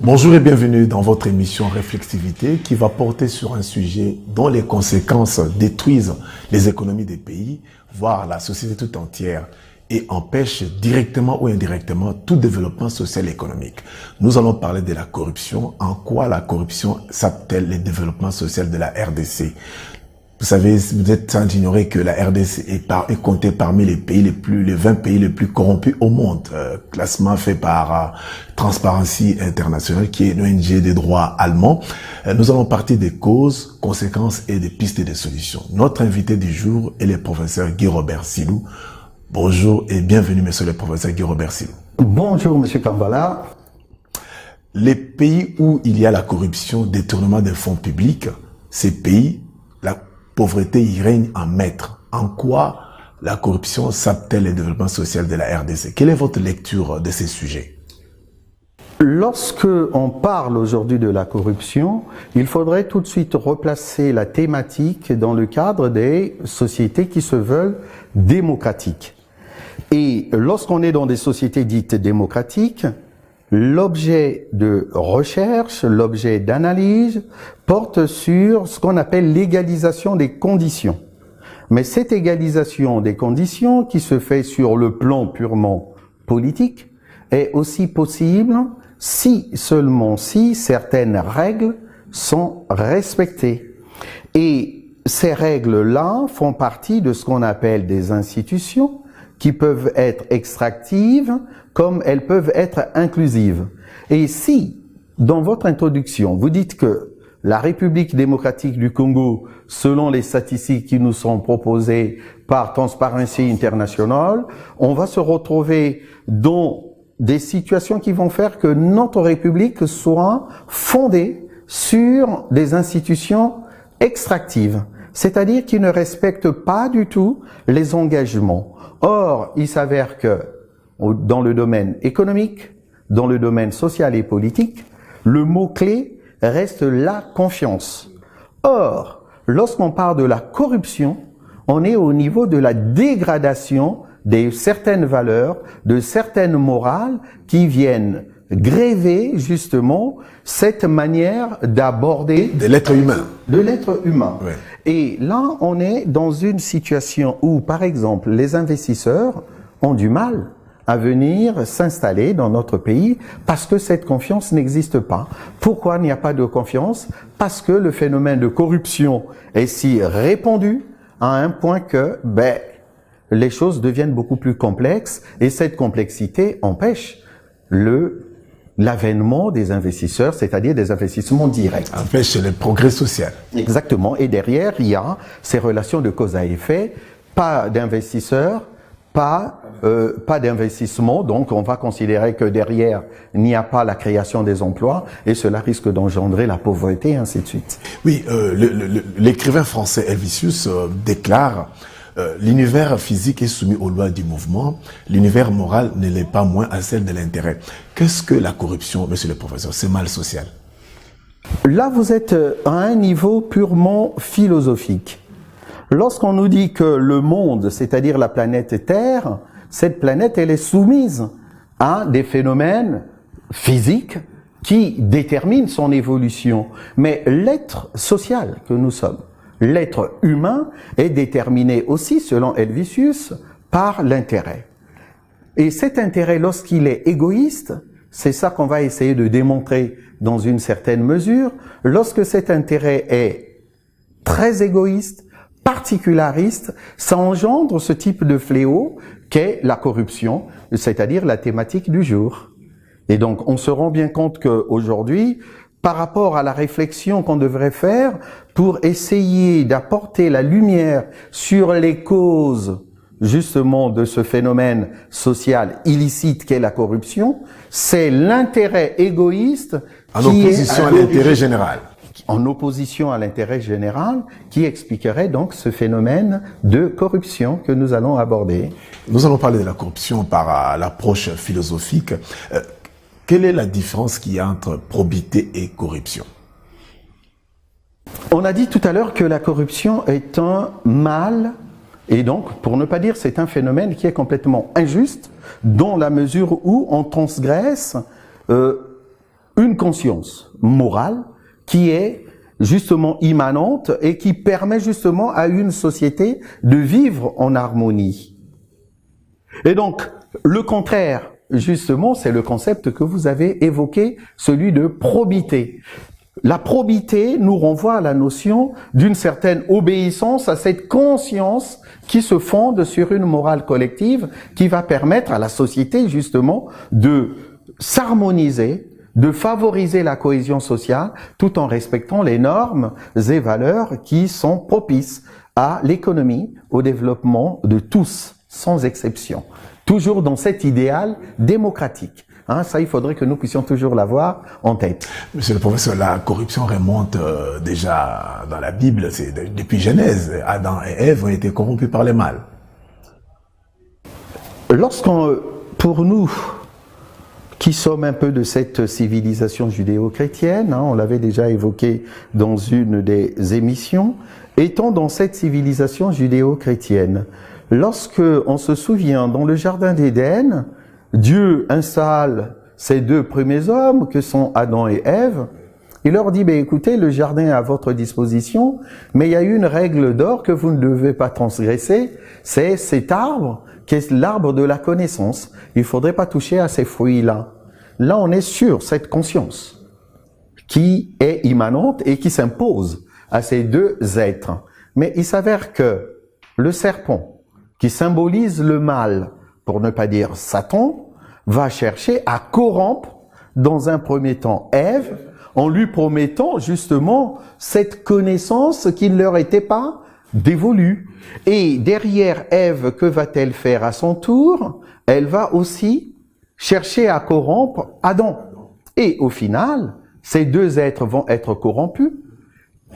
Bonjour et bienvenue dans votre émission Réflexivité qui va porter sur un sujet dont les conséquences détruisent les économies des pays, voire la société tout entière, et empêchent directement ou indirectement tout développement social et économique. Nous allons parler de la corruption, en quoi la corruption sape-t-elle le développement social de la RDC. Vous savez, vous êtes sans ignorer que la RDC est comptée parmi les 20 pays les plus corrompus au monde. Classement fait par Transparency International, qui est une ONG des droits allemands. Nous allons partir des causes, conséquences et des pistes et des solutions. Notre invité du jour est le professeur Guy Robert Silou. Bonjour et bienvenue, monsieur le professeur Guy Robert Silou. Bonjour, monsieur Kambala. Les pays où il y a la corruption, détournement des fonds publics, ces pays, la pauvreté y règne en maître. En quoi la corruption sape-t-elle le développement social de la RDC? Quelle est votre lecture de ces sujets? Lorsque on parle aujourd'hui de la corruption, il faudrait tout de suite replacer la thématique dans le cadre des sociétés qui se veulent démocratiques. Et lorsqu'on est dans des sociétés dites démocratiques, l'objet de recherche, l'objet d'analyse porte sur ce qu'on appelle l'égalisation des conditions. Mais cette égalisation des conditions qui se fait sur le plan purement politique est aussi possible si, seulement si, certaines règles sont respectées. Et ces règles-là font partie de ce qu'on appelle des institutions qui peuvent être extractives comme elles peuvent être inclusives. Et si, dans votre introduction, vous dites que la République démocratique du Congo, selon les statistiques qui nous sont proposées par Transparency International, on va se retrouver dans des situations qui vont faire que notre République soit fondée sur des institutions extractives, c'est-à-dire qui ne respectent pas du tout les engagements. Or, il s'avère que dans le domaine économique, dans le domaine social et politique, le mot-clé reste la confiance. Or, lorsqu'on parle de la corruption, on est au niveau de la dégradation de certaines valeurs, de certaines morales qui viennent gréver justement cette manière d'aborder de l'être humain. De l'être humain. Ouais. Et là, on est dans une situation où, par exemple, les investisseurs ont du mal à venir s'installer dans notre pays parce que cette confiance n'existe pas. Pourquoi il n'y a pas de confiance? Parce que le phénomène de corruption est si répandu à un point que, les choses deviennent beaucoup plus complexes et cette complexité empêche l'avènement des investisseurs, c'est-à-dire des investissements directs. Empêche le progrès social. Exactement. Et derrière, il y a ces relations de cause à effet. Pas d'investisseurs, pas d'investissement. Donc, on va considérer que derrière, il n'y a pas la création des emplois et cela risque d'engendrer la pauvreté, et ainsi de suite. Oui, l'écrivain français Helvetius déclare l'univers physique est soumis aux lois du mouvement, l'univers moral ne l'est pas moins à celle de l'intérêt. Qu'est-ce que la corruption, monsieur le professeur? C'est mal social. Là, vous êtes à un niveau purement philosophique. Lorsqu'on nous dit que le monde, c'est-à-dire la planète Terre, cette planète, elle est soumise à des phénomènes physiques qui déterminent son évolution. Mais l'être social que nous sommes, l'être humain est déterminé aussi, selon Helvetius, par l'intérêt. Et cet intérêt, lorsqu'il est égoïste, c'est ça qu'on va essayer de démontrer dans une certaine mesure. Lorsque cet intérêt est très égoïste, particulariste, ça engendre ce type de fléau qu'est la corruption, c'est-à-dire la thématique du jour. Et donc, on se rend bien compte qu'aujourd'hui, par rapport à la réflexion qu'on devrait faire pour essayer d'apporter la lumière sur les causes justement de ce phénomène social illicite qu'est la corruption, c'est l'intérêt égoïste en opposition à l'intérêt général. En opposition à l'intérêt général qui expliquerait donc ce phénomène de corruption que nous allons aborder. Nous allons parler de la corruption par l'approche philosophique. Quelle est la différence qu'il y a entre probité et corruption? On a dit tout à l'heure que la corruption est un mal Et donc, pour ne pas dire, c'est un phénomène qui est complètement injuste dans la mesure où on transgresse une conscience morale qui est justement immanente et qui permet justement à une société de vivre en harmonie. Et donc, le contraire, justement, c'est le concept que vous avez évoqué, celui de probité. La probité nous renvoie à la notion d'une certaine obéissance à cette conscience qui se fonde sur une morale collective qui va permettre à la société, justement, de s'harmoniser, de favoriser la cohésion sociale tout en respectant les normes et valeurs qui sont propices à l'économie, au développement de tous, sans exception. Toujours dans cet idéal démocratique. Hein, ça, il faudrait que nous puissions toujours l'avoir en tête. Monsieur le professeur, la corruption remonte déjà dans la Bible, c'est depuis Genèse. Adam et Ève ont été corrompus par le mal. Pour nous, qui sommes un peu de cette civilisation judéo-chrétienne, hein, on l'avait déjà évoqué dans une des émissions, étant dans cette civilisation judéo-chrétienne, lorsque on se souvient dans le jardin d'Éden, Dieu installe ces deux premiers hommes que sont Adam et Ève. Il leur dit, écoutez, le jardin est à votre disposition, mais il y a une règle d'or que vous ne devez pas transgresser, c'est cet arbre, qui est l'arbre de la connaissance. Il ne faudrait pas toucher à ces fruits-là. Là, on est sur cette conscience qui est immanente et qui s'impose à ces deux êtres. Mais il s'avère que le serpent, qui symbolise le mal, pour ne pas dire Satan, va chercher à corrompre dans un premier temps Ève, en lui promettant justement cette connaissance qui ne leur était pas dévolue. Et derrière Ève, que va-t-elle faire à son tour? Elle va aussi chercher à corrompre Adam. Et au final, ces deux êtres vont être corrompus.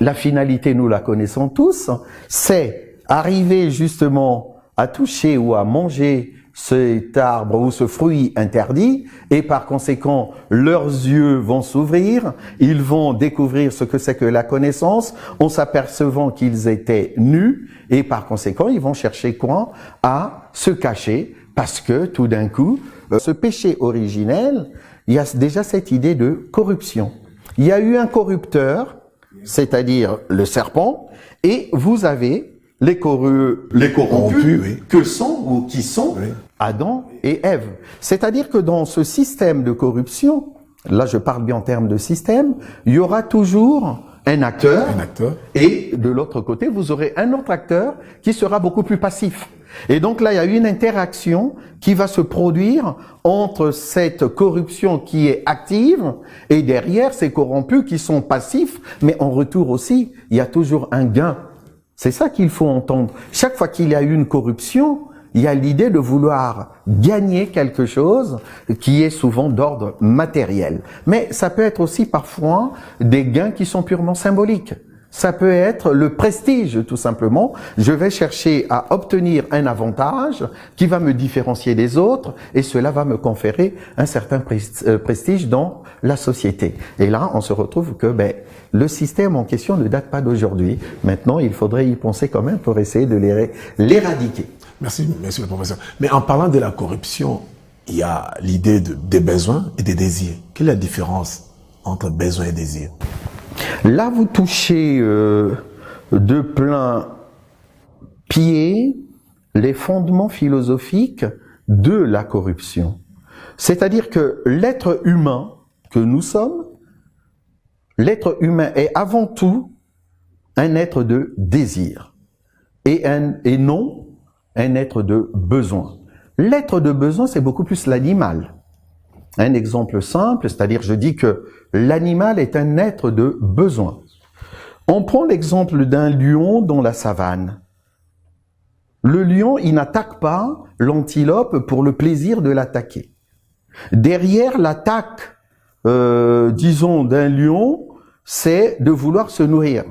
La finalité, nous la connaissons tous, c'est arriver justement à toucher ou à manger cet arbre ou ce fruit interdit, et par conséquent, leurs yeux vont s'ouvrir, ils vont découvrir ce que c'est que la connaissance, en s'apercevant qu'ils étaient nus, et par conséquent, ils vont chercher quoi? À se cacher, parce que tout d'un coup, ce péché originel, il y a déjà cette idée de corruption. Il y a eu un corrupteur, c'est-à-dire le serpent, et vous avez les corrompus, oui, que sont ou qui sont oui, Adam et Ève. C'est-à-dire que dans ce système de corruption, là je parle bien en termes de système, il y aura toujours un acteur. Et de l'autre côté, vous aurez un autre acteur qui sera beaucoup plus passif. Et donc là, il y a une interaction qui va se produire entre cette corruption qui est active et derrière ces corrompus qui sont passifs, mais en retour aussi, il y a toujours un gain. C'est ça qu'il faut entendre. Chaque fois qu'il y a une corruption, il y a l'idée de vouloir gagner quelque chose qui est souvent d'ordre matériel. Mais ça peut être aussi parfois des gains qui sont purement symboliques. Ça peut être le prestige, tout simplement. Je vais chercher à obtenir un avantage qui va me différencier des autres et cela va me conférer un certain prestige dans la société. Et là, on se retrouve que le système en question ne date pas d'aujourd'hui. Maintenant, il faudrait y penser quand même pour essayer de l'éradiquer. Merci, monsieur le professeur. Mais en parlant de la corruption, il y a l'idée des besoins et des désirs. Quelle est la différence entre besoins et désirs? Là, vous touchez de plein pied les fondements philosophiques de la corruption. C'est-à-dire que l'être humain que nous sommes, l'être humain est avant tout un être de désir et non un être de besoin. L'être de besoin, c'est beaucoup plus l'animal. Un exemple simple, c'est-à-dire je dis que l'animal est un être de besoin. On prend l'exemple d'un lion dans la savane. Le lion, il n'attaque pas l'antilope pour le plaisir de l'attaquer. Derrière l'attaque, disons, d'un lion, c'est de vouloir se nourrir.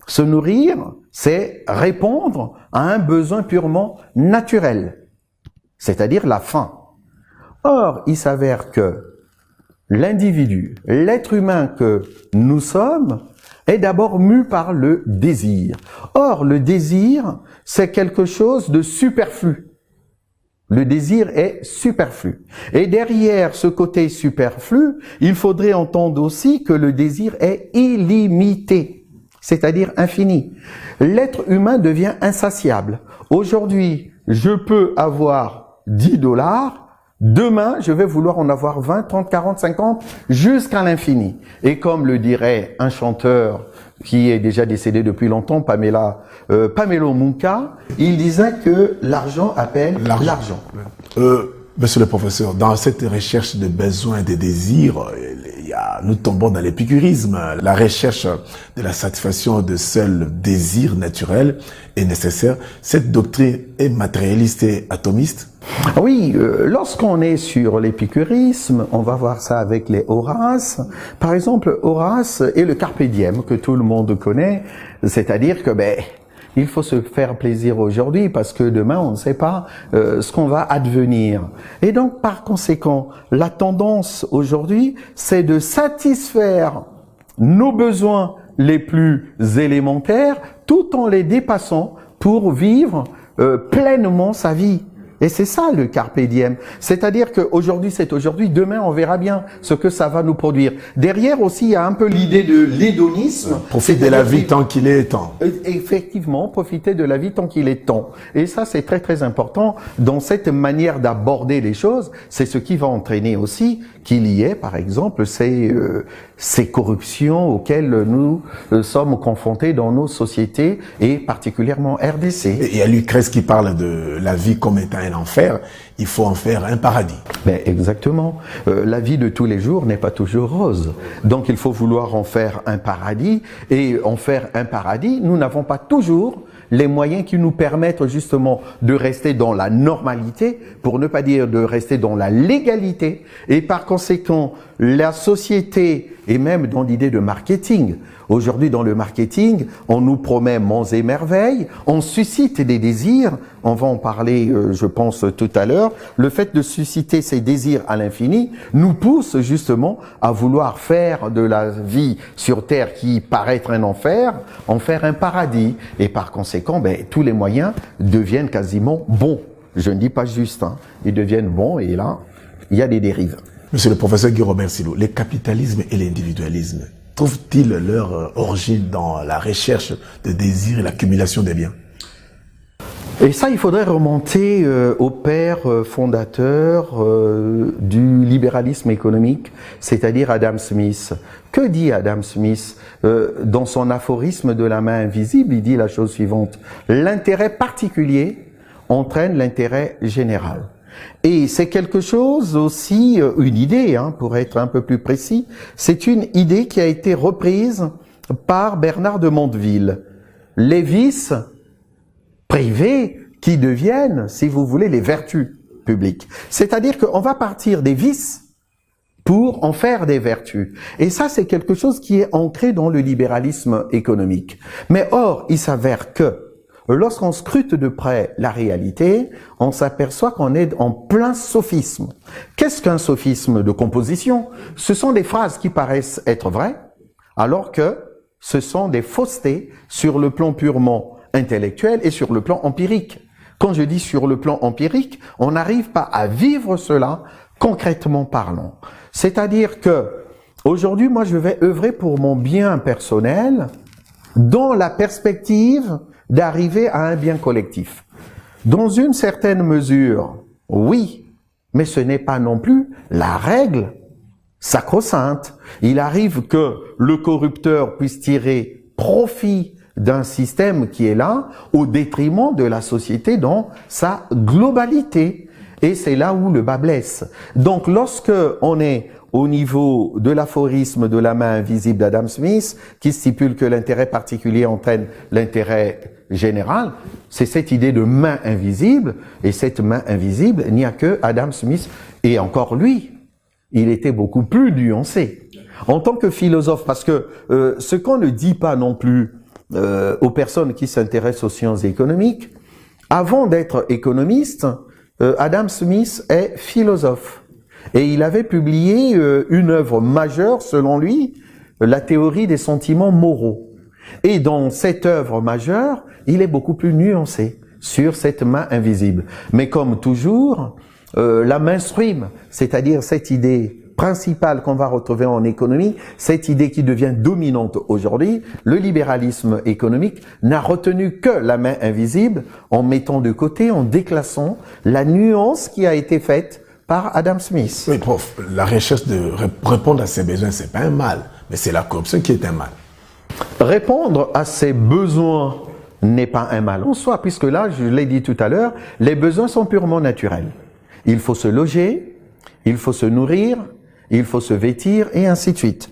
Se nourrir, c'est répondre à un besoin purement naturel, c'est-à-dire la faim. Or, il s'avère que l'individu, l'être humain que nous sommes, est d'abord mue par le désir. Or, le désir, c'est quelque chose de superflu. Le désir est superflu. Et derrière ce côté superflu, il faudrait entendre aussi que le désir est illimité, c'est-à-dire infini. L'être humain devient insatiable. Aujourd'hui, je peux avoir 10 $, demain, je vais vouloir en avoir 20, 30, 40, 50, jusqu'à l'infini. Et comme le dirait un chanteur qui est déjà décédé depuis longtemps, Pamelo Munka, il disait que l'argent appelle l'argent. Monsieur le professeur, dans cette recherche de besoins et de désirs, nous tombons dans l'épicurisme. La recherche de la satisfaction de seuls désirs naturels est nécessaire. Cette doctrine est matérialiste et atomiste. Oui, lorsqu'on est sur l'épicurisme, on va voir ça avec les Horaces. Par exemple, Horace est le carpe diem que tout le monde connaît, c'est-à-dire que il faut se faire plaisir aujourd'hui parce que demain, on ne sait pas ce qu'on va advenir. Et donc, par conséquent, la tendance aujourd'hui, c'est de satisfaire nos besoins les plus élémentaires tout en les dépassant pour vivre pleinement sa vie. Et c'est ça le carpe diem. C'est-à-dire qu'aujourd'hui, c'est aujourd'hui, demain, on verra bien ce que ça va nous produire. Derrière aussi, il y a un peu l'idée de l'hédonisme. Profiter de la vie tant qu'il est temps. Effectivement, profiter de la vie tant qu'il est temps. Et ça, c'est très très important dans cette manière d'aborder les choses. C'est ce qui va entraîner aussi qu'il y ait, par exemple, ces corruptions auxquelles nous sommes confrontés dans nos sociétés et particulièrement RDC. Et il y a Lucrèce qui parle de la vie comme étant un enfer. Il faut en faire un paradis. Exactement. La vie de tous les jours n'est pas toujours rose. Donc il faut vouloir en faire un paradis. Et en faire un paradis, nous n'avons pas toujours les moyens qui nous permettent justement de rester dans la normalité, pour ne pas dire de rester dans la légalité. Et par conséquent, la société, et même dans l'idée de marketing, aujourd'hui dans le marketing, on nous promet monts et merveilles, on suscite des désirs, on va en parler je pense tout à l'heure, le fait de susciter ces désirs à l'infini nous pousse justement à vouloir faire de la vie sur Terre qui paraît être un enfer, en faire un paradis. Et par conséquent, tous les moyens deviennent quasiment bons. Je ne dis pas juste, ils deviennent bons et là, il y a des dérives. Monsieur le professeur Guy Robert Silo, le capitalisme et l'individualisme trouvent-ils leur origine dans la recherche de désirs et l'accumulation des biens? Et ça, il faudrait remonter au père fondateur du libéralisme économique, c'est-à-dire Adam Smith. Que dit Adam Smith dans son aphorisme de la main invisible? Il dit la chose suivante: l'intérêt particulier entraîne l'intérêt général. Et c'est quelque chose aussi, une idée, pour être un peu plus précis, c'est une idée qui a été reprise par Bernard de Mondeville. Les vices privés qui deviennent, si vous voulez, les vertus publiques. C'est-à-dire qu'on va partir des vices pour en faire des vertus. Et ça, c'est quelque chose qui est ancré dans le libéralisme économique. Mais or, il s'avère que lorsqu'on scrute de près la réalité, on s'aperçoit qu'on est en plein sophisme. Qu'est-ce qu'un sophisme de composition? Ce sont des phrases qui paraissent être vraies, alors que ce sont des faussetés sur le plan purement intellectuel et sur le plan empirique. Quand je dis sur le plan empirique, on n'arrive pas à vivre cela concrètement parlant. C'est-à-dire que aujourd'hui, moi, je vais œuvrer pour mon bien personnel dans la perspective d'arriver à un bien collectif. Dans une certaine mesure, oui, mais ce n'est pas non plus la règle sacro-sainte. Il arrive que le corrupteur puisse tirer profit d'un système qui est là au détriment de la société dans sa globalité. Et c'est là où le bas blesse. Donc lorsque on est au niveau de l'aphorisme de la main invisible d'Adam Smith, qui stipule que l'intérêt particulier entraîne l'intérêt général, c'est cette idée de main invisible, et cette main invisible, il n'y a que Adam Smith, et encore lui, il était beaucoup plus nuancé. En tant que philosophe, parce que ce qu'on ne dit pas non plus aux personnes qui s'intéressent aux sciences économiques, avant d'être économiste, Adam Smith est philosophe. Et il avait publié une œuvre majeure, selon lui, la théorie des sentiments moraux. Et dans cette œuvre majeure, il est beaucoup plus nuancé sur cette main invisible. Mais comme toujours, la mainstream, c'est-à-dire cette idée principale qu'on va retrouver en économie, cette idée qui devient dominante aujourd'hui, le libéralisme économique n'a retenu que la main invisible en mettant de côté, en déclassant la nuance qui a été faite par Adam Smith. Oui, prof, la recherche de répondre à ses besoins, c'est pas un mal, mais c'est la corruption qui est un mal. Répondre à ses besoins n'est pas un mal en soi, puisque là, je l'ai dit tout à l'heure, les besoins sont purement naturels. Il faut se loger, il faut se nourrir, il faut se vêtir, et ainsi de suite.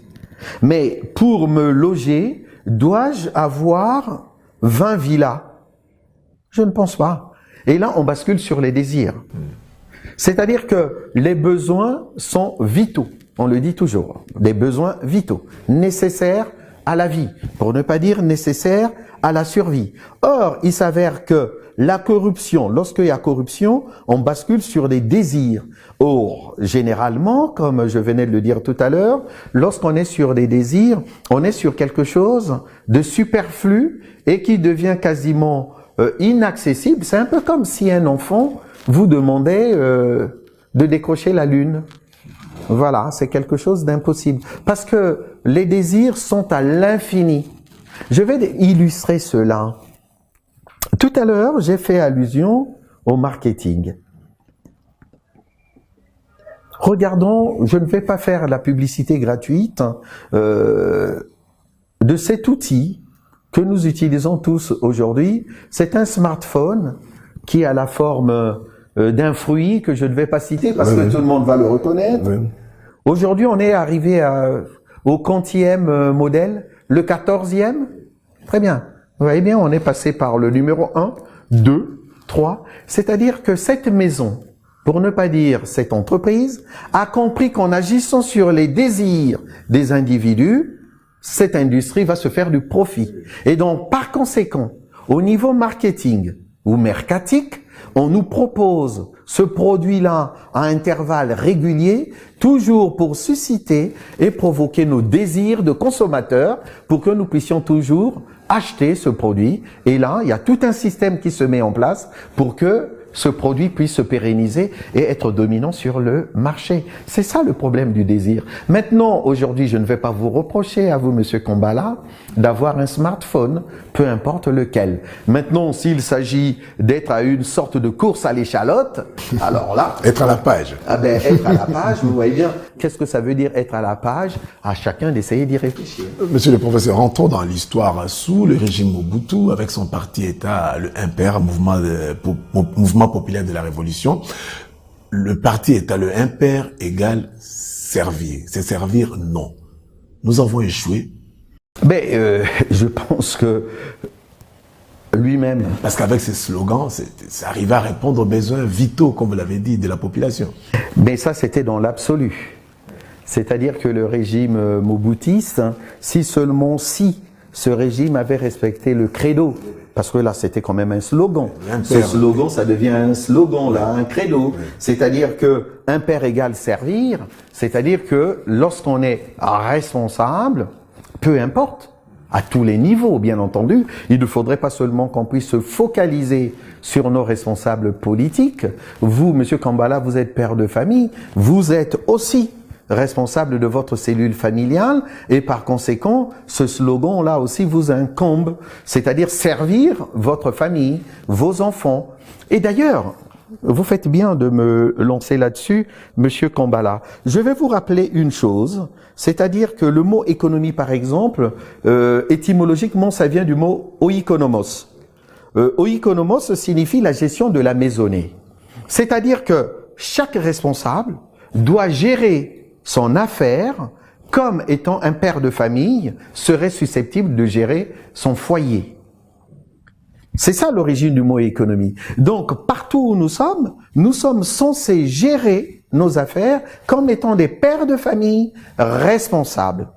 Mais pour me loger, dois-je avoir 20 villas? Je ne pense pas. Et là, on bascule sur les désirs. C'est-à-dire que les besoins sont vitaux. On le dit toujours. Des besoins vitaux, nécessaires à la vie, pour ne pas dire nécessaires à la survie. Or, il s'avère que la corruption, lorsqu'il y a corruption, on bascule sur des désirs. Or, généralement, comme je venais de le dire tout à l'heure, lorsqu'on est sur des désirs, on est sur quelque chose de superflu et qui devient quasiment inaccessible. C'est un peu comme si un enfant vous demandait de décrocher la lune. Voilà, c'est quelque chose d'impossible. Parce que les désirs sont à l'infini. Je vais illustrer cela. Tout à l'heure, j'ai fait allusion au marketing. Regardons, je ne vais pas faire la publicité gratuite de cet outil que nous utilisons tous aujourd'hui. C'est un smartphone qui a la forme d'un fruit que je ne vais pas citer parce que tout le monde va le reconnaître. Oui. Aujourd'hui, on est arrivé au 40e modèle, le 14e. Très bien. Vous voyez bien, on est passé par le numéro 1, 2, 3. C'est-à-dire que cette maison, pour ne pas dire cette entreprise, a compris qu'en agissant sur les désirs des individus, cette industrie va se faire du profit. Et donc, par conséquent, au niveau marketing ou mercatique, on nous propose ce produit-là à intervalles réguliers, toujours pour susciter et provoquer nos désirs de consommateurs, pour que nous puissions toujours acheter ce produit. Et là, il y a tout un système qui se met en place pour que ce produit puisse se pérenniser et être dominant sur le marché. C'est ça le problème du désir. Maintenant, aujourd'hui, je ne vais pas vous reprocher à vous, Monsieur Kambala, d'avoir un smartphone, peu importe lequel. Maintenant, s'il s'agit d'être à une sorte de course à l'échalote, alors là... Être à la page. Ah ben, être à la page, vous voyez bien, qu'est-ce que ça veut dire être à la page? À chacun d'essayer d'y réfléchir. Monsieur le professeur, rentrons dans l'histoire sous le régime Mobutu, avec son parti État, le MPR, Mouvement populaire de la Révolution. Le parti État, le MPR égale servir. C'est servir, non. Nous avons échoué. Mais je pense que lui-même... Parce qu'avec ces slogans, c'est arrivé à répondre aux besoins vitaux, comme vous l'avez dit, de la population. Mais ça, c'était dans l'absolu. C'est-à-dire que le régime mobutiste, si seulement si ce régime avait respecté le credo, parce que là, c'était quand même un slogan. Ce slogan, ça devient un slogan, là, un credo. C'est-à-dire que impair égale servir, c'est-à-dire que lorsqu'on est responsable, peu importe, à tous les niveaux, bien entendu, il ne faudrait pas seulement qu'on puisse se focaliser sur nos responsables politiques. Vous, Monsieur Kambala, vous êtes père de famille, vous êtes aussi responsable de votre cellule familiale et par conséquent, ce slogan-là aussi vous incombe, c'est-à-dire servir votre famille, vos enfants. Et d'ailleurs, vous faites bien de me lancer là-dessus, Monsieur Kambala. Je vais vous rappeler une chose, c'est-à-dire que le mot économie, par exemple, étymologiquement, ça vient du mot oikonomos. Oikonomos signifie la gestion de la maisonnée. C'est-à-dire que chaque responsable doit gérer son affaire comme étant un père de famille serait susceptible de gérer son foyer. C'est ça l'origine du mot économie. Donc, partout où nous sommes censés gérer nos affaires comme étant des pères de famille responsables.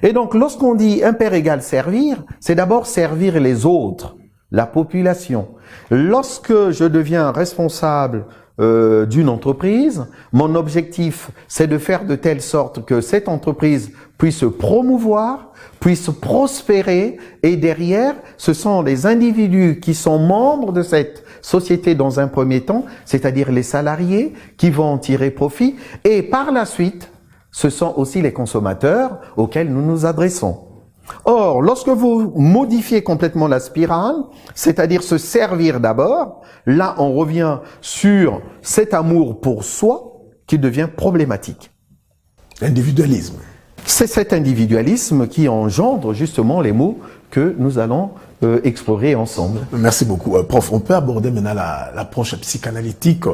Et donc, lorsqu'on dit un père égale servir, c'est d'abord servir les autres. la population. Lorsque je deviens responsable d'une entreprise, mon objectif, c'est de faire de telle sorte que cette entreprise puisse se promouvoir, puisse prospérer, et derrière, ce sont les individus qui sont membres de cette société dans un premier temps, c'est-à-dire les salariés qui vont en tirer profit, et par la suite, ce sont aussi les consommateurs auxquels nous nous adressons. Or, lorsque vous modifiez complètement la spirale, c'est-à-dire se servir d'abord, là on revient sur cet amour pour soi qui devient problématique. L'individualisme. C'est cet individualisme qui engendre justement les mots que nous allons explorer ensemble. Merci beaucoup. Prof, on peut aborder maintenant l'approche psychanalytique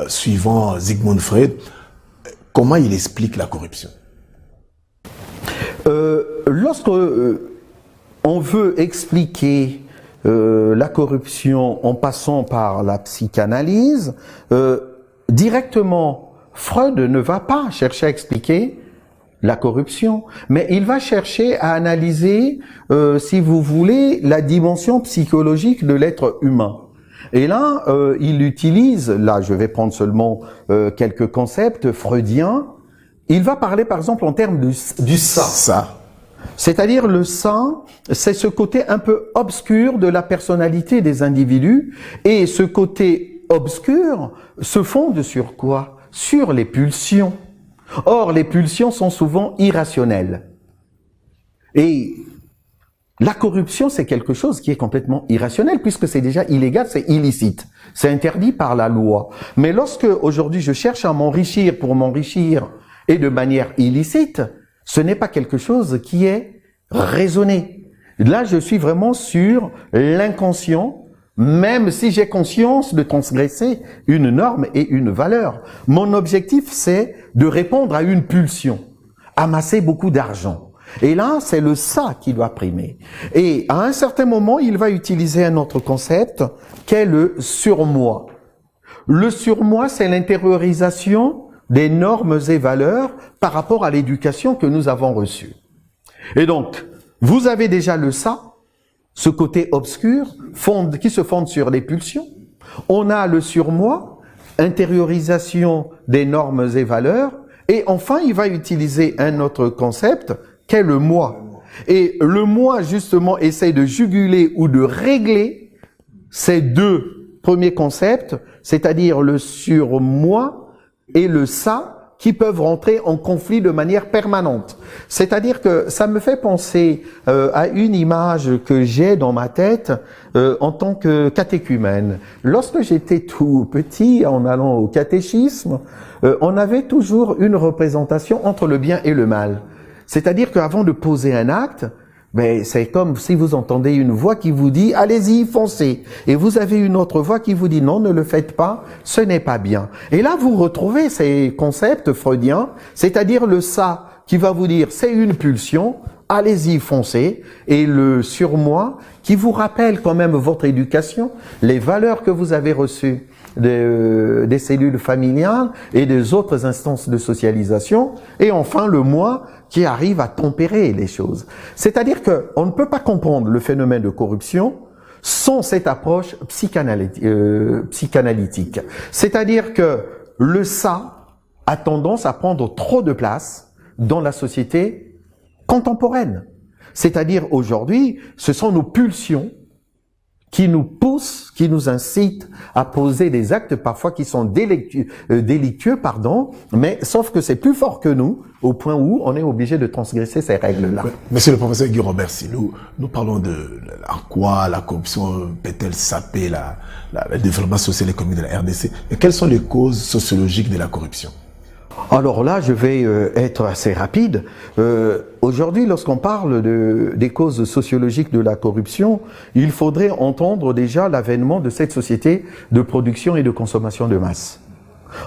suivant Sigmund Freud. Comment il explique la corruption? Lorsque on veut expliquer la corruption en passant par la psychanalyse, directement, Freud ne va pas chercher à expliquer la corruption, mais il va chercher à analyser, si vous voulez, la dimension psychologique de l'être humain. Et là, il utilise, là je vais prendre seulement quelques concepts freudiens, il va parler par exemple en termes du ça. C'est-à-dire le ça, c'est ce côté un peu obscur de la personnalité des individus, et ce côté obscur se fonde sur quoi? Sur les pulsions. Or, les pulsions sont souvent irrationnelles. Et la corruption, c'est quelque chose qui est complètement irrationnel, puisque c'est déjà illégal, c'est illicite. C'est interdit par la loi. Mais lorsque, aujourd'hui, je cherche à m'enrichir pour m'enrichir, et de manière illicite, ce n'est pas quelque chose qui est raisonné. Là, je suis vraiment sur l'inconscient, même si j'ai conscience de transgresser une norme et une valeur. Mon objectif, c'est de répondre à une pulsion, amasser beaucoup d'argent. Et là, c'est le ça qui doit primer. Et à un certain moment, il va utiliser un autre concept, qu'est le surmoi. Le surmoi, c'est l'intériorisation des normes et valeurs par rapport à l'éducation que nous avons reçue. Et donc, vous avez déjà le ça, ce côté obscur, qui se fonde sur les pulsions. On a le surmoi, intériorisation des normes et valeurs. Et enfin, il va utiliser un autre concept, qu'est le moi. Et le moi, justement, essaie de juguler ou de régler ces deux premiers concepts, c'est-à-dire le surmoi et le ça, qui peuvent rentrer en conflit de manière permanente. C'est-à-dire que ça me fait penser à une image que j'ai dans ma tête en tant que catéchumène. Lorsque j'étais tout petit, en allant au catéchisme, on avait toujours une représentation entre le bien et le mal. C'est-à-dire qu'avant de poser un acte, mais c'est comme si vous entendez une voix qui vous dit « Allez-y, foncez ». Et vous avez une autre voix qui vous dit « Non, ne le faites pas, ce n'est pas bien ». Et là, vous retrouvez ces concepts freudiens, c'est-à-dire le « ça » qui va vous dire « C'est une pulsion, allez-y, foncez ». Et le « surmoi » qui vous rappelle quand même votre éducation, les valeurs que vous avez reçues des cellules familiales et des autres instances de socialisation. Et enfin, le « moi » qui arrive à tempérer les choses. C'est-à-dire qu'on ne peut pas comprendre le phénomène de corruption sans cette approche psychanalytique. C'est-à-dire que le ça a tendance à prendre trop de place dans la société contemporaine. C'est-à-dire aujourd'hui, ce sont nos pulsions qui nous poussent, qui nous incitent à poser des actes parfois qui sont délictueux, mais sauf que c'est plus fort que nous, au point où on est obligé de transgresser ces règles-là. Monsieur le professeur Guy Robert, si nous parlons de en quoi la corruption peut-elle saper le développement social et économique de la RDC, et quelles sont les causes sociologiques de la corruption? Alors là, je vais être assez rapide. Aujourd'hui, lorsqu'on parle des causes sociologiques de la corruption, il faudrait entendre déjà l'avènement de cette société de production et de consommation de masse.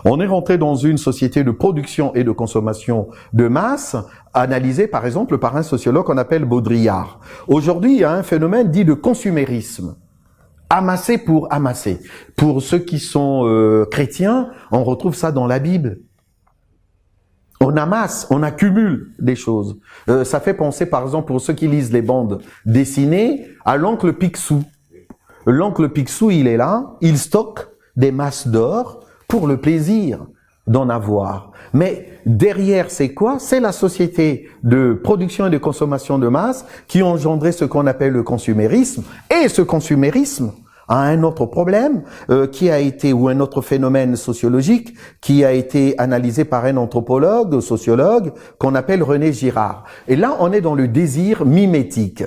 On est rentré dans une société de production et de consommation de masse, analysée par exemple par un sociologue qu'on appelle Baudrillard. Aujourd'hui, il y a un phénomène dit de consumérisme. Amasser pour amasser. Pour ceux qui sont chrétiens, on retrouve ça dans la Bible. On amasse, on accumule des choses. Ça fait penser, par exemple, pour ceux qui lisent les bandes dessinées, à l'oncle Picsou. l'oncle Picsou, il est là, il stocke des masses d'or pour le plaisir d'en avoir. Mais derrière, c'est quoi? C'est la société de production et de consommation de masse qui a engendré ce qu'on appelle le consumérisme. Et ce consumérisme a un autre problème ou un autre phénomène sociologique qui a été analysé par un anthropologue, sociologue, qu'on appelle René Girard. Et là, on est dans le désir mimétique.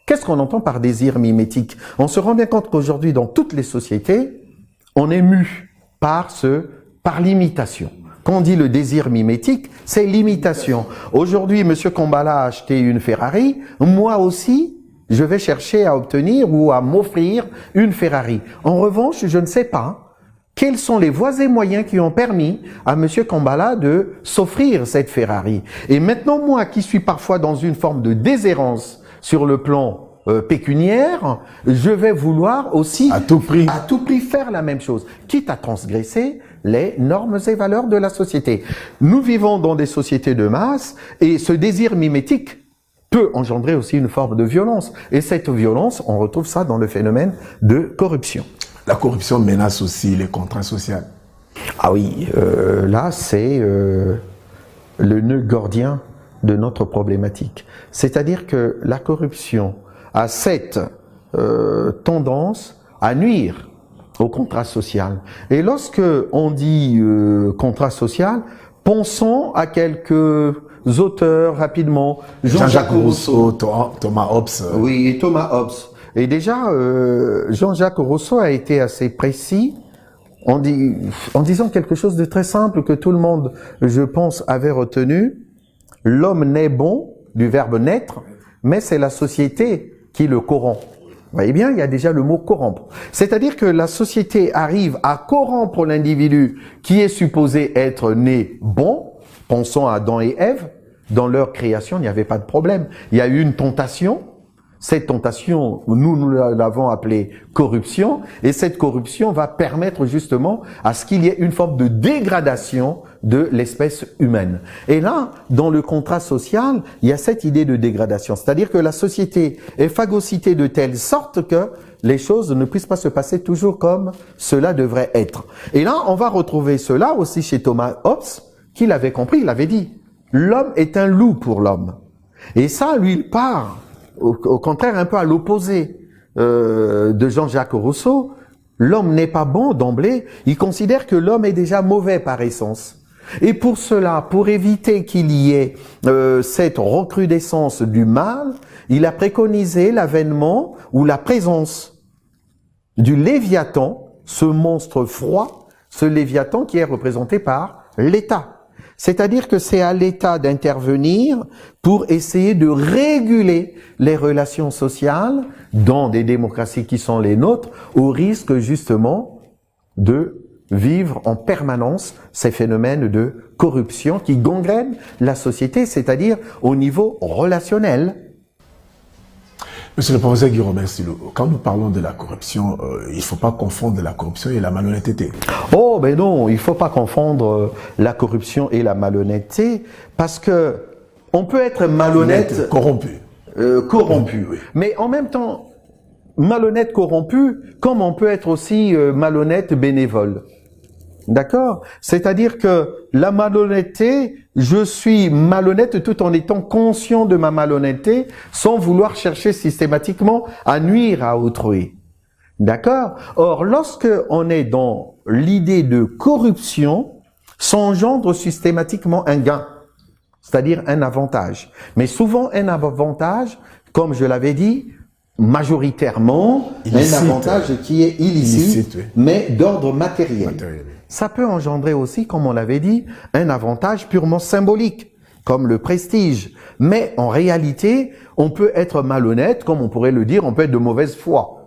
Qu'est-ce qu'on entend par désir mimétique? On se rend bien compte qu'aujourd'hui, dans toutes les sociétés, on est mu par l'imitation. Quand on dit le désir mimétique, c'est l'imitation. Aujourd'hui, M. Kambala a acheté une Ferrari, moi aussi, je vais chercher à obtenir ou à m'offrir une Ferrari. En revanche, je ne sais pas quels sont les voies et moyens qui ont permis à M. Kambala de s'offrir cette Ferrari. Et maintenant, moi qui suis parfois dans une forme de déshérence sur le plan pécuniaire, je vais vouloir aussi à tout prix faire la même chose, quitte à transgresser les normes et valeurs de la société. Nous vivons dans des sociétés de masse et ce désir mimétique peut engendrer aussi une forme de violence. Et cette violence, on retrouve ça dans le phénomène de corruption. La corruption menace aussi les contrats sociaux. Ah oui, là c'est le nœud gordien de notre problématique. C'est-à-dire que la corruption a cette tendance à nuire au contrat social. Et lorsque on dit contrat social, pensons à quelques auteurs rapidement. Jean-Jacques Rousseau, Thomas Hobbes. Oui, et Thomas Hobbes. Et déjà, Jean-Jacques Rousseau a été assez précis en disant quelque chose de très simple que tout le monde, je pense, avait retenu. L'homme naît bon, du verbe naître, mais c'est la société qui le corrompt. Vous voyez bien, il y a déjà le mot corrompre. C'est-à-dire que la société arrive à corrompre l'individu qui est supposé être né bon. Pensons à Adam et Ève. Dans leur création, il n'y avait pas de problème. Il y a eu une tentation. Cette tentation, nous l'avons appelée corruption. Et cette corruption va permettre justement à ce qu'il y ait une forme de dégradation de l'espèce humaine. Et là, dans le contrat social, il y a cette idée de dégradation. C'est-à-dire que la société est phagocytée de telle sorte que les choses ne puissent pas se passer toujours comme cela devrait être. Et là, on va retrouver cela aussi chez Thomas Hobbes, qui l'avait compris, il avait dit « L'homme est un loup pour l'homme ». Et ça, lui, il part, au contraire, un peu à l'opposé de Jean-Jacques Rousseau. L'homme n'est pas bon d'emblée, il considère que l'homme est déjà mauvais par essence. Et pour cela, pour éviter qu'il y ait cette recrudescence du mal, il a préconisé l'avènement ou la présence du Léviathan, ce monstre froid, ce Léviathan qui est représenté par l'État. C'est-à-dire que c'est à l'État d'intervenir pour essayer de réguler les relations sociales dans des démocraties qui sont les nôtres, au risque justement de vivre en permanence ces phénomènes de corruption qui gangrènent la société, c'est-à-dire au niveau relationnel. Monsieur le professeur Guillaume Silo, quand nous parlons de la corruption, il ne faut pas confondre la corruption et la malhonnêteté. Oh, ben non, il ne faut pas confondre la corruption et la malhonnêteté, parce que on peut être malhonnête, corrompu. Corrompu. Oui. Mais en même temps, malhonnête, corrompu, comme on peut être aussi malhonnête, bénévole. D'accord? C'est-à-dire que la malhonnêteté, je suis malhonnête tout en étant conscient de ma malhonnêteté, sans vouloir chercher systématiquement à nuire à autrui. D'accord? Or, lorsque on est dans l'idée de corruption, s'engendre systématiquement un gain, c'est-à-dire un avantage. Mais souvent un avantage, comme je l'avais dit, majoritairement, illicite, un avantage qui est illicite oui. Mais d'ordre matériel. Ça peut engendrer aussi, comme on l'avait dit, un avantage purement symbolique, comme le prestige. Mais en réalité, on peut être malhonnête, comme on pourrait le dire, on peut être de mauvaise foi.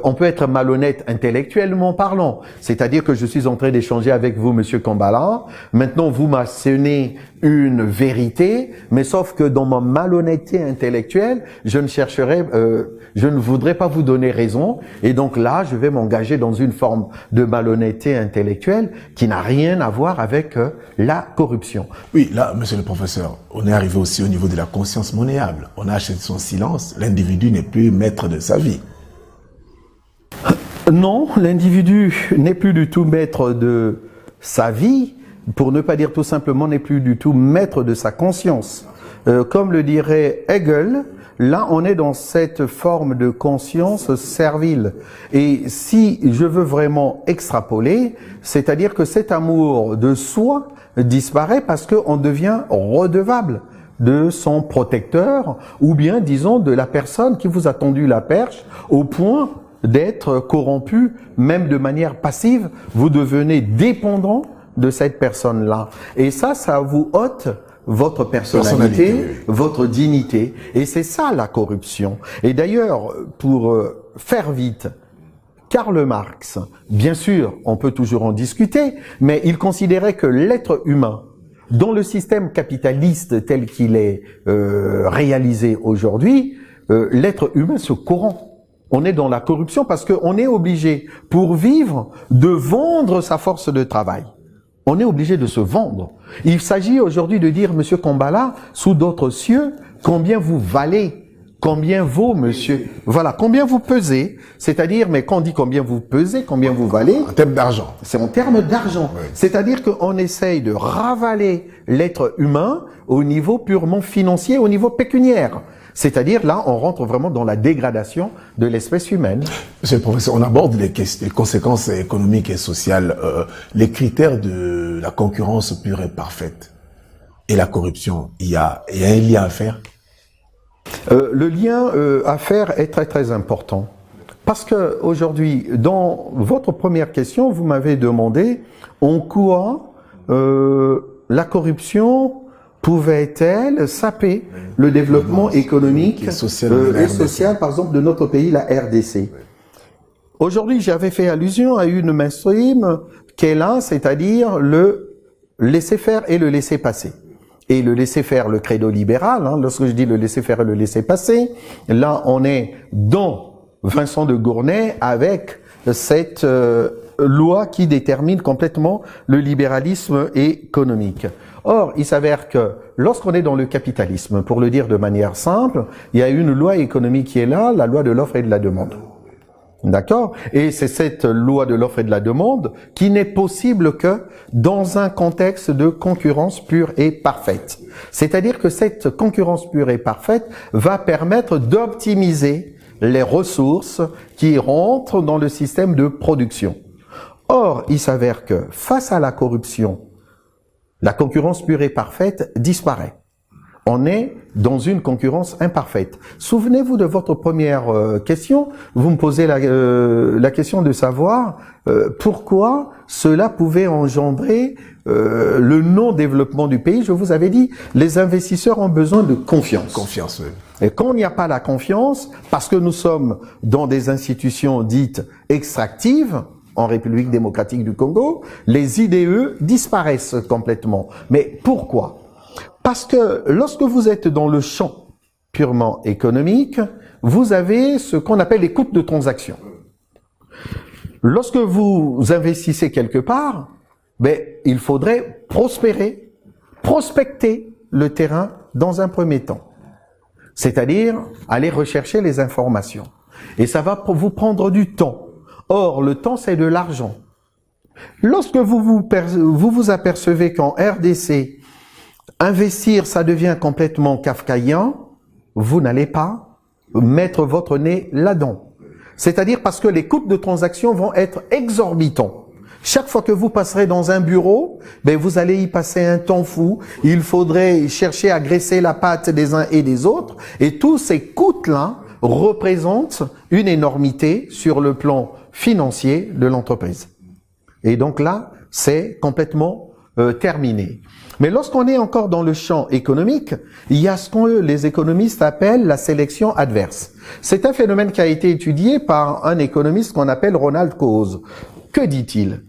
On peut être malhonnête intellectuellement parlant, c'est-à-dire que je suis en train d'échanger avec vous, Monsieur Kambala. Maintenant, vous m'assénez une vérité, mais sauf que dans ma malhonnêteté intellectuelle, je ne voudrais pas vous donner raison, et donc là, je vais m'engager dans une forme de malhonnêteté intellectuelle qui n'a rien à voir avec la corruption. Oui, là, Monsieur le professeur, on est arrivé aussi au niveau de la conscience monnayable. On a acheté son silence, l'individu n'est plus maître de sa vie. Non, l'individu n'est plus du tout maître de sa vie, pour ne pas dire tout simplement n'est plus du tout maître de sa conscience. Comme le dirait Hegel, là on est dans cette forme de conscience servile. Et si je veux vraiment extrapoler, c'est-à-dire que cet amour de soi disparaît parce qu'on devient redevable de son protecteur, ou bien disons de la personne qui vous a tendu la perche au point d'être corrompu, même de manière passive, vous devenez dépendant de cette personne-là. Et ça vous ôte votre personnalité, votre dignité. Et c'est ça la corruption. Et d'ailleurs, pour faire vite, Karl Marx, bien sûr, on peut toujours en discuter, mais il considérait que l'être humain, dans le système capitaliste tel qu'il est réalisé aujourd'hui, l'être humain se corrompt. On est dans la corruption parce qu'on est obligé, pour vivre, de vendre sa force de travail. On est obligé de se vendre. Il s'agit aujourd'hui de dire, Monsieur Kambala, sous d'autres cieux, combien vous valez, combien vaut, monsieur, voilà, combien vous pesez, c'est-à-dire, mais quand on dit combien vous pesez, combien vous valez, en termes d'argent. C'est en termes d'argent. Oui. C'est-à-dire qu'on essaye de ravaler l'être humain au niveau purement financier, au niveau pécuniaire. C'est-à-dire, là, on rentre vraiment dans la dégradation de l'espèce humaine. Monsieur le professeur, on aborde les conséquences économiques et sociales, les critères de la concurrence pure et parfaite et la corruption. Il y a un lien à faire? Le lien à faire est très très important. Parce que aujourd'hui, dans votre première question, vous m'avez demandé en quoi la corruption pouvait-elle saper le développement économique et social, par exemple, de notre pays, la RDC. Aujourd'hui, j'avais fait allusion à une mainstream qu'est là, c'est-à-dire le laisser-faire et le laisser-passer. Et le laisser-faire, le credo libéral, hein, lorsque je dis le laisser-faire et le laisser-passer, là, on est dans Vincent de Gournay avec cette loi qui détermine complètement le libéralisme économique. Or, il s'avère que lorsqu'on est dans le capitalisme, pour le dire de manière simple, il y a une loi économique qui est là, la loi de l'offre et de la demande. D'accord? Et c'est cette loi de l'offre et de la demande qui n'est possible que dans un contexte de concurrence pure et parfaite. C'est-à-dire que cette concurrence pure et parfaite va permettre d'optimiser les ressources qui rentrent dans le système de production. Or, il s'avère que face à la corruption, la concurrence pure et parfaite disparaît. On est dans une concurrence imparfaite. Souvenez-vous de votre première question. Vous me posez la question de savoir pourquoi cela pouvait engendrer le non-développement du pays. Je vous avais dit, les investisseurs ont besoin de confiance. Confiance, oui. Et quand il n'y a pas la confiance, parce que nous sommes dans des institutions dites extractives, en République démocratique du Congo, les IDE disparaissent complètement. Mais pourquoi? Parce que lorsque vous êtes dans le champ purement économique, vous avez ce qu'on appelle les coûts de transaction. Lorsque vous investissez quelque part, il faudrait prospérer, prospecter le terrain dans un premier temps. C'est-à-dire aller rechercher les informations. Et ça va vous prendre du temps. Or, le temps, c'est de l'argent. Lorsque vous vous apercevez qu'en RDC, investir, ça devient complètement kafkaïen, vous n'allez pas mettre votre nez là-dedans. C'est-à-dire parce que les coûts de transaction vont être exorbitants. Chaque fois que vous passerez dans un bureau, vous allez y passer un temps fou. Il faudrait chercher à graisser la patte des uns et des autres. Et tous ces coûts-là représentent une énormité sur le plan financier de l'entreprise. Et donc là, c'est complètement terminé. Mais lorsqu'on est encore dans le champ économique, il y a ce que les économistes appellent la sélection adverse. C'est un phénomène qui a été étudié par un économiste qu'on appelle Ronald Coase. Que dit-il?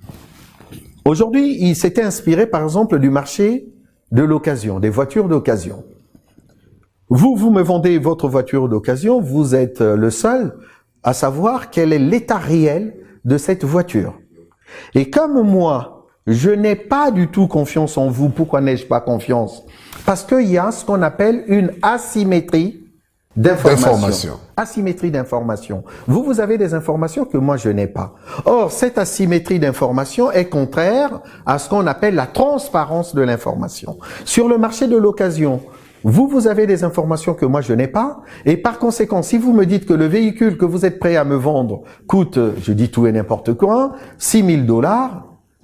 Aujourd'hui, il s'était inspiré par exemple du marché de l'occasion, des voitures d'occasion. Vous me vendez votre voiture d'occasion, vous êtes le seul à savoir quel est l'état réel de cette voiture. Et comme moi, je n'ai pas du tout confiance en vous, pourquoi n'ai-je pas confiance? Parce qu'il y a ce qu'on appelle une asymétrie d'information. Asymétrie d'information. Vous avez des informations que moi je n'ai pas. Or, cette asymétrie d'information est contraire à ce qu'on appelle la transparence de l'information. Sur le marché de l'occasion, vous avez des informations que moi je n'ai pas, et par conséquent, si vous me dites que le véhicule que vous êtes prêt à me vendre coûte, je dis tout et n'importe quoi, $6,000,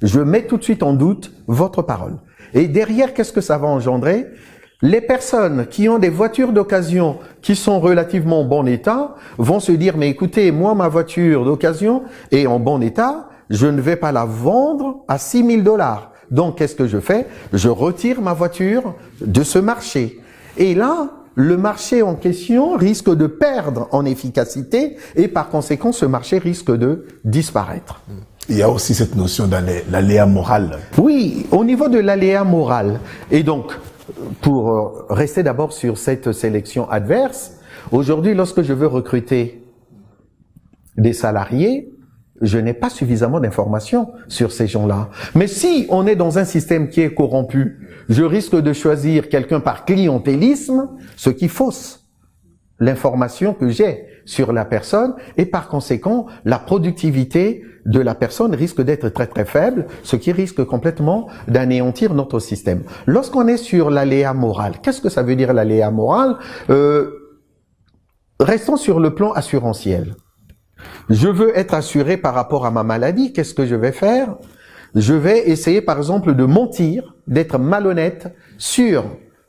je mets tout de suite en doute votre parole. Et derrière, qu'est-ce que ça va engendrer? Les personnes qui ont des voitures d'occasion qui sont relativement en bon état vont se dire, mais écoutez, moi, ma voiture d'occasion est en bon état, je ne vais pas la vendre à $6,000. Donc, qu'est-ce que je fais? Je retire ma voiture de ce marché. Et là, le marché en question risque de perdre en efficacité et par conséquent, ce marché risque de disparaître. Il y a aussi cette notion d'aléa moral. Oui, au niveau de l'aléa moral. Et donc, pour rester d'abord sur cette sélection adverse, aujourd'hui, lorsque je veux recruter des salariés, je n'ai pas suffisamment d'informations sur ces gens-là. Mais si on est dans un système qui est corrompu, je risque de choisir quelqu'un par clientélisme, ce qui fausse l'information que j'ai sur la personne et par conséquent, la productivité de la personne risque d'être très très faible, ce qui risque complètement d'anéantir notre système. Lorsqu'on est sur l'aléa moral, qu'est-ce que ça veut dire l'aléa moral? Restons sur le plan assurantiel. Je veux être assuré par rapport à ma maladie, qu'est-ce que je vais faire? Je vais essayer par exemple de mentir, d'être malhonnête sur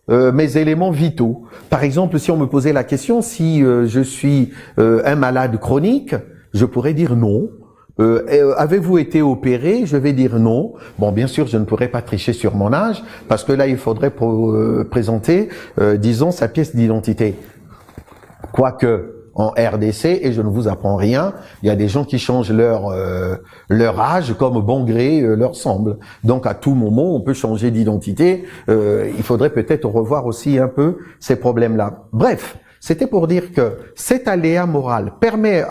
mes éléments vitaux. Par exemple, si on me posait la question si je suis un malade chronique, je pourrais dire non. Avez-vous été opéré? Je vais dire non. Bon, bien sûr, je ne pourrais pas tricher sur mon âge parce que là, il faudrait présenter, disons, sa pièce d'identité. Quoique, en RDC, et je ne vous apprends rien, il y a des gens qui changent leur âge comme bon gré leur semble. Donc à tout moment, on peut changer d'identité. Il faudrait peut-être revoir aussi un peu ces problèmes-là. Bref, c'était pour dire que cet aléa moral permet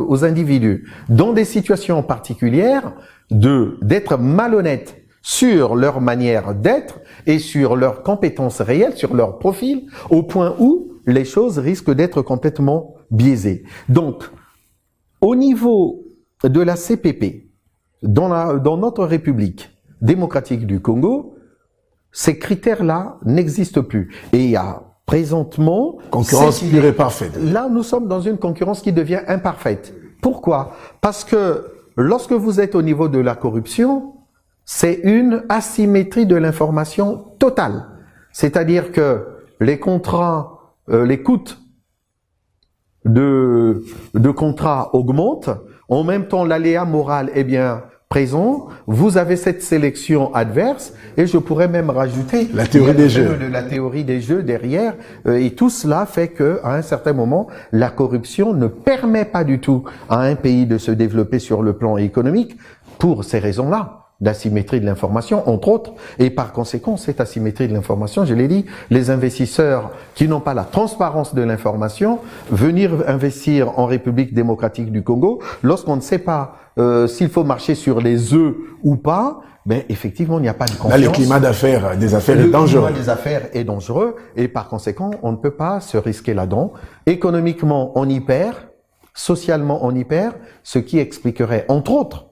aux individus, dans des situations particulières, d'être malhonnêtes sur leur manière d'être et sur leurs compétences réelles, sur leur profil, au point où les choses risquent d'être complètement biaisées. Donc, au niveau de la CPP, dans notre République démocratique du Congo, ces critères-là n'existent plus. Et il y a présentement... Concurrence pure et parfaite. Là, nous sommes dans une concurrence qui devient imparfaite. Pourquoi? Parce que lorsque vous êtes au niveau de la corruption, c'est une asymétrie de l'information totale. C'est-à-dire que les contrats, les coûts de contrats augmentent, en même temps l'aléa moral est bien présent, vous avez cette sélection adverse, et je pourrais même rajouter la théorie des jeux. La théorie des jeux derrière, et tout cela fait que, à un certain moment, la corruption ne permet pas du tout à un pays de se développer sur le plan économique pour ces raisons-là, d'asymétrie de l'information, entre autres, et par conséquent, cette asymétrie de l'information, je l'ai dit, les investisseurs qui n'ont pas la transparence de l'information, venir investir en République démocratique du Congo, lorsqu'on ne sait pas s'il faut marcher sur les œufs ou pas, ben effectivement, il n'y a pas de confiance. Là, le climat des affaires est dangereux. Le climat des affaires est dangereux, et par conséquent, on ne peut pas se risquer là-dedans. Économiquement, on y perd, socialement, on y perd, ce qui expliquerait, entre autres,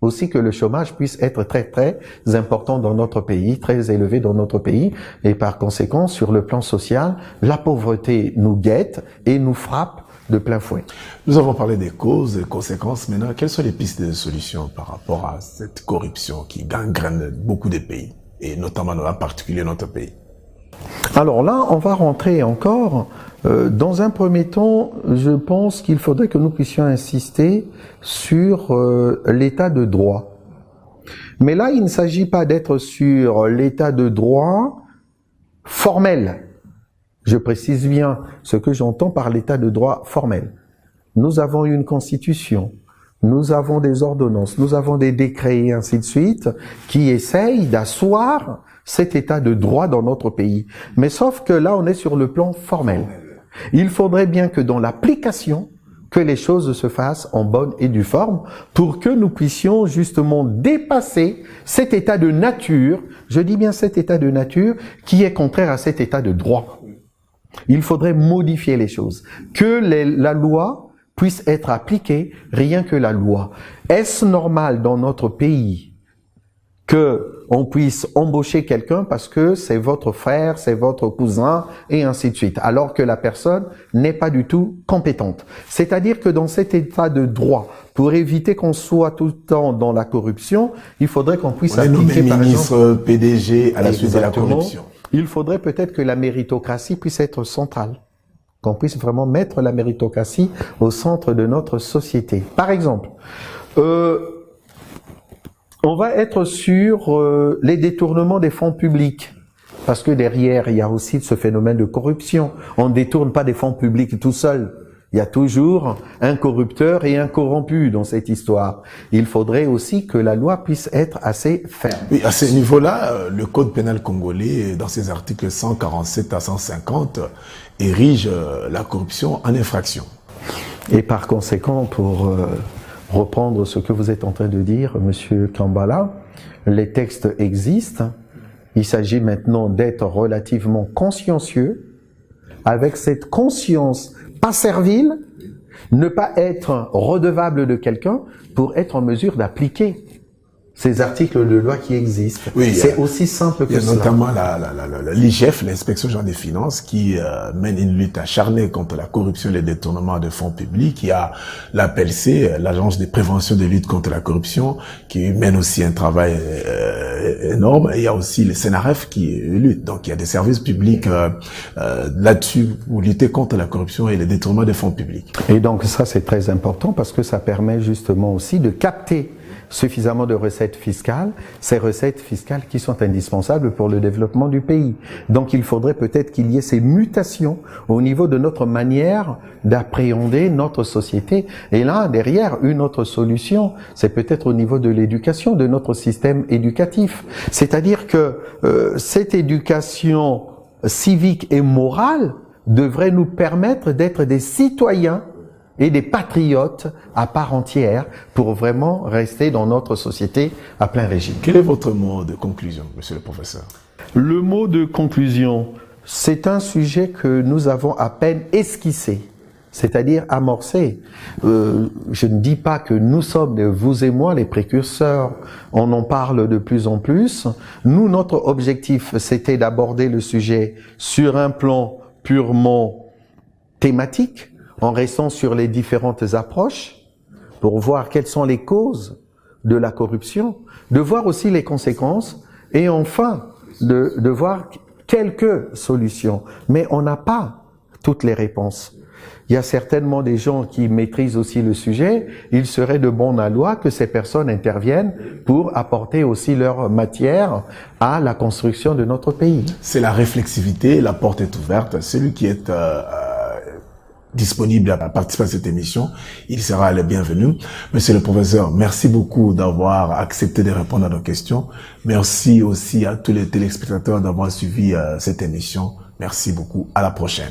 aussi que le chômage puisse être très très important dans notre pays, très élevé dans notre pays, et par conséquent, sur le plan social, la pauvreté nous guette et nous frappe de plein fouet. Nous avons parlé des causes et conséquences. Maintenant, quelles sont les pistes de solutions par rapport à cette corruption qui gangrène beaucoup de pays, et notamment en particulier notre pays? Alors là, on va rentrer encore. Dans un premier temps, je pense qu'il faudrait que nous puissions insister sur l'état de droit. Mais là, il ne s'agit pas d'être sur l'état de droit formel. Je précise bien ce que j'entends par l'état de droit formel. Nous avons une constitution, nous avons des ordonnances, nous avons des décrets et ainsi de suite qui essayent d'asseoir cet état de droit dans notre pays. Mais sauf que là, on est sur le plan formel. Il faudrait bien que dans l'application, que les choses se fassent en bonne et due forme pour que nous puissions justement dépasser cet état de nature, je dis bien cet état de nature, qui est contraire à cet état de droit. Il faudrait modifier les choses. Que la loi puisse être appliquée, rien que la loi. Est-ce normal dans notre pays que on puisse embaucher quelqu'un parce que c'est votre frère, c'est votre cousin, et ainsi de suite, alors que la personne n'est pas du tout compétente? C'est-à-dire que dans cet état de droit, pour éviter qu'on soit tout le temps dans la corruption, il faudrait qu'on puisse appliquer, par exemple, PDG à la suite de la corruption. Il faudrait peut-être que la méritocratie puisse être centrale, qu'on puisse vraiment mettre la méritocratie au centre de notre société. Par exemple, on va être sur les détournements des fonds publics, parce que derrière, il y a aussi ce phénomène de corruption. On ne détourne pas des fonds publics tout seul. Il y a toujours un corrupteur et un corrompu dans cette histoire. Il faudrait aussi que la loi puisse être assez ferme. Oui, à ce niveau-là, le Code pénal congolais, dans ses articles 147 à 150, érige la corruption en infraction. Et par conséquent, pour reprendre ce que vous êtes en train de dire, Monsieur Kambala, les textes existent. Il s'agit maintenant d'être relativement consciencieux, avec cette conscience pas servile, ne pas être redevable de quelqu'un pour être en mesure d'appliquer ces articles de loi qui existent. Oui, c'est aussi simple que cela. Il y a notamment l'IGF, l'inspection générale des finances, qui mène une lutte acharnée contre la corruption et les détournements de fonds publics. Il y a l'APLC, l'Agence de prévention de lutte contre la corruption, qui mène aussi un travail énorme. Et il y a aussi le CNRF qui lutte. Donc il y a des services publics là-dessus pour lutter contre la corruption et les détournements de fonds publics. Et donc ça c'est très important parce que ça permet justement aussi de capter suffisamment de recettes fiscales, ces recettes fiscales qui sont indispensables pour le développement du pays. Donc il faudrait peut-être qu'il y ait ces mutations au niveau de notre manière d'appréhender notre société. Et là, derrière, une autre solution, c'est peut-être au niveau de l'éducation, de notre système éducatif. C'est-à-dire que cette éducation civique et morale devrait nous permettre d'être des citoyens et des patriotes à part entière pour vraiment rester dans notre société à plein régime. Quel est votre mot de conclusion, monsieur le professeur? Le mot de conclusion, c'est un sujet que nous avons à peine esquissé, c'est-à-dire amorcé. Je ne dis pas que nous sommes, vous et moi, les précurseurs. On en parle de plus en plus. Nous, notre objectif, c'était d'aborder le sujet sur un plan purement thématique, en restant sur les différentes approches, pour voir quelles sont les causes de la corruption, de voir aussi les conséquences, et enfin, de voir quelques solutions. Mais on n'a pas toutes les réponses. Il y a certainement des gens qui maîtrisent aussi le sujet. Il serait de bon aloi que ces personnes interviennent pour apporter aussi leur matière à la construction de notre pays. C'est la réflexivité, la porte est ouverte. Celui qui est disponible à participer à cette émission, il sera le bienvenu. Monsieur le professeur, merci beaucoup d'avoir accepté de répondre à nos questions. Merci aussi à tous les téléspectateurs d'avoir suivi cette émission. Merci beaucoup. À la prochaine.